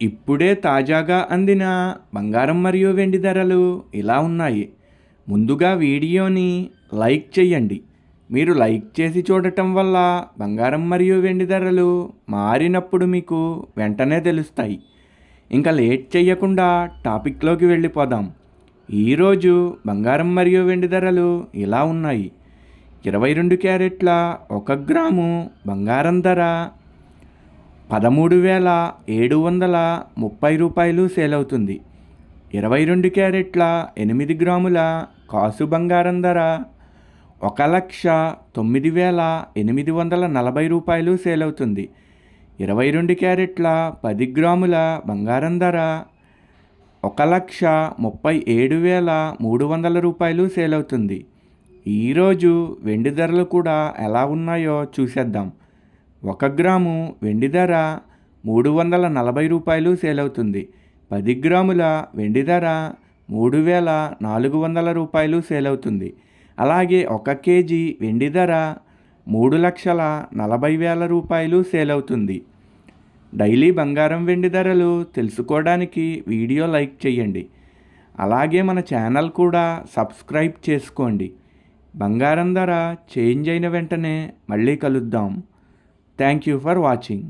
ఇప్పుడే తాజాగా అందిన బంగారం మరియు వెండి ధరలు ఇలా ఉన్నాయి. ముందుగా వీడియోని లైక్ చేయండి. మీరు లైక్ చేసి చూడటం వల్ల బంగారం మరియు వెండి ధరలు మారినప్పుడు మీకు వెంటనే తెలుస్తాయి. ఇంకా లేట్ చేయకుండా టాపిక్లోకి వెళ్ళిపోదాం. ఈరోజు బంగారం మరియు వెండి ధరలు ఇలా ఉన్నాయి. 22 క్యారెట్ల 1 గ్రాము బంగారం ధర 13,730 రూపాయలు సేల్ అవుతుంది. 22 క్యారెట్ల 8 గ్రాముల కాసు బంగారం ధర 1,09,840 రూపాయలు సేల్ అవుతుంది. 22 క్యారెట్ల 10 గ్రాముల బంగారం ధర 1,37,300 రూపాయలు సేల్ అవుతుంది. ఈరోజు వెండి ధరలు కూడా ఎలా ఉన్నాయో చూసేద్దాం. 1 గ్రాము వెండి ధర 340 రూపాయలు సేల్ అవుతుంది. 10 గ్రాముల వెండి ధర 3,400 రూపాయలు సేల్ అవుతుంది. అలాగే 1 కేజీ వెండి ధర 3,40,000 రూపాయలు సేల్ అవుతుంది. డైలీ బంగారం వెండి ధరలు తెలుసుకోవడానికి వీడియో లైక్ చేయండి. అలాగే మన ఛానల్ కూడా సబ్స్క్రైబ్ చేసుకోండి. బంగారం ధర చేంజ్ అయిన వెంటనే మళ్ళీ కలుద్దాం. Thank you for watching.